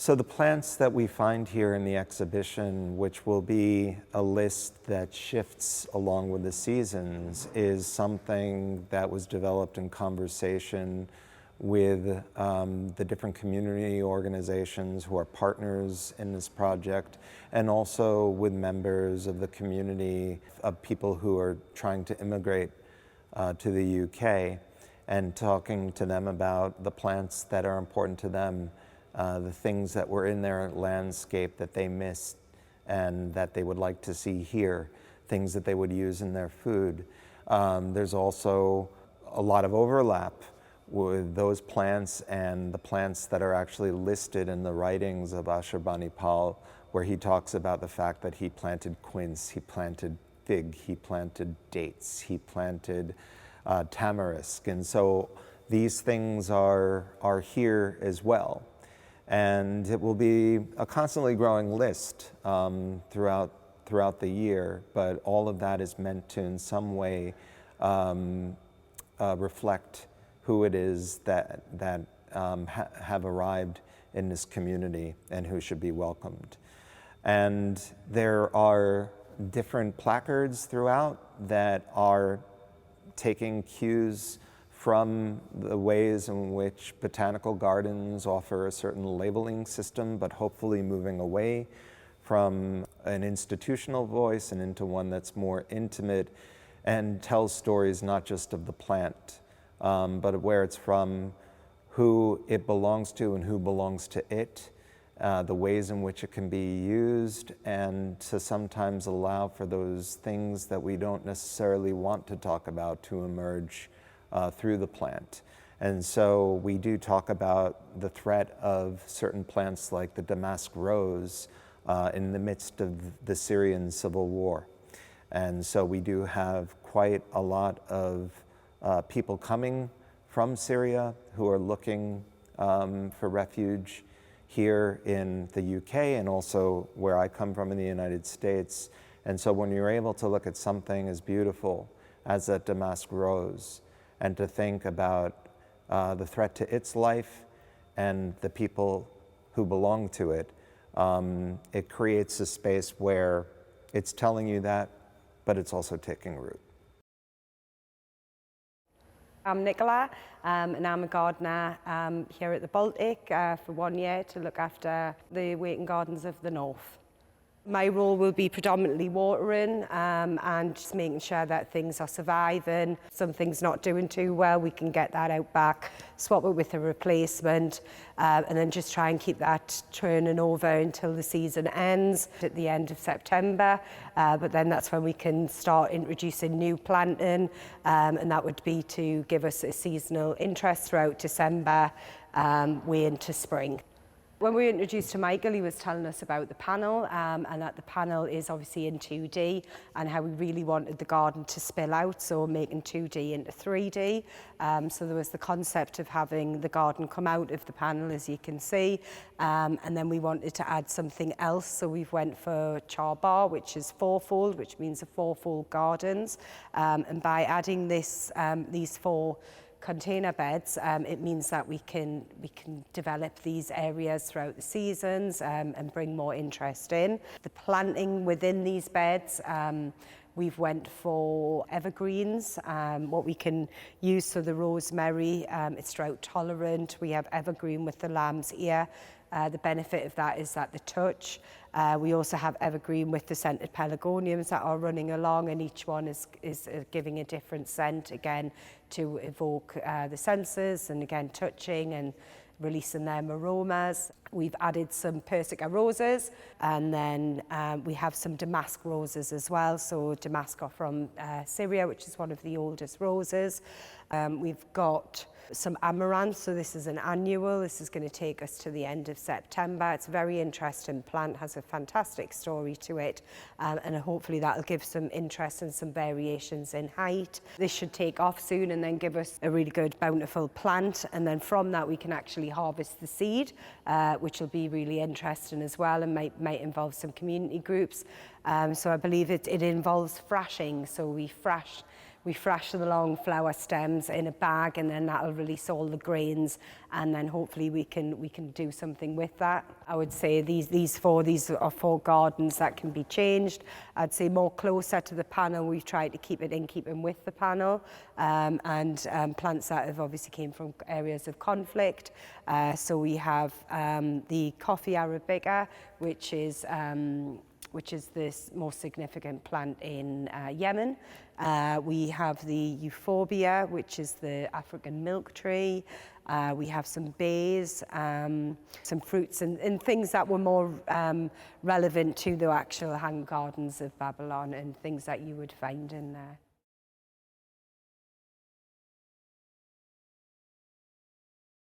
So the plants that we find here in the exhibition, which will be a list that shifts along with the seasons, is something that was developed in conversation with the different community organizations who are partners in this project, and also with members of the community of people who are trying to immigrate to the UK, and talking to them about the plants that are important to them, the things that were in their landscape that they missed and that they would like to see here, things that they would use in their food. There's also a lot of overlap with those plants and the plants that are actually listed in the writings of Ashurbanipal, where he talks about the fact that he planted quince, he planted fig, he planted dates, he planted tamarisk. And so these things are here as well. And it will be a constantly growing list throughout the year, but all of that is meant to in some way reflect who it is that have arrived in this community and who should be welcomed. And there are different placards throughout that are taking cues from the ways in which botanical gardens offer a certain labeling system, but hopefully moving away from an institutional voice and into one that's more intimate and tells stories not just of the plant, but where it's from, who it belongs to and who belongs to it, the ways in which it can be used, and to sometimes allow for those things that we don't necessarily want to talk about to emerge through the plant. And so we do talk about the threat of certain plants like the damask rose in the midst of the Syrian civil war. And so we do have quite a lot of people coming from Syria who are looking for refuge here in the UK and also where I come from in the United States. And so when you're able to look at something as beautiful as that damask rose and to think about the threat to its life and the people who belong to it, it creates a space where it's telling you that, but it's also taking root. I'm Nicola, and I'm a gardener here at the Baltic for 1 year to look after the waiting gardens of the north. My role will be predominantly watering and just making sure that things are surviving. Some things not doing too well, we can get that out back, swap it with a replacement, and then just try and keep that turning over until the season ends at the end of September. But then that's when we can start introducing new planting, and that would be to give us a seasonal interest throughout December, way into spring. When we were introduced to Michael, he was telling us about the panel, and that the panel is obviously in 2D, and how we really wanted the garden to spill out, so making 2D into 3D. So there was the concept of having the garden come out of the panel, as you can see, and then we wanted to add something else, so we've went for char-bar, which is fourfold, which means a fourfold gardens, and by adding this, these four container beds, it means that we can develop these areas throughout the seasons and bring more interest in. The planting within these beds, we've went for evergreens, what we can use. So the rosemary, it's drought tolerant. We have evergreen with the lamb's ear. The benefit of that is that the touch. We also have evergreen with the scented pelargoniums that are running along, and each one is giving a different scent, again, to evoke the senses, and again, touching and releasing them aromas. We've added some Persica roses, and then we have some damask roses as well. So damask are from Syria, which is one of the oldest roses. We've got some amaranth, so this is an annual. This is going to take us to the end of September. It's a very interesting plant, has a fantastic story to it, and hopefully that'll give some interest and some variations in height. This should take off soon and then give us a really good bountiful plant, and then from that we can actually harvest the seed, which will be really interesting as well, and might involve some community groups. So I believe it involves frashing, so we We thrash the long flower stems in a bag, and then that'll release all the grains, and then hopefully we can do something with that. I would say these are 4 gardens that can be changed. I'd say more closer to the panel, we've tried to keep it in keeping with the panel, and plants that have obviously came from areas of conflict. So we have the coffee arabica, which is this most significant plant in Yemen. We have the euphorbia, which is the African milk tree. We have some bays, some fruits and things that were more relevant to the actual hang gardens of Babylon, and things that you would find in there.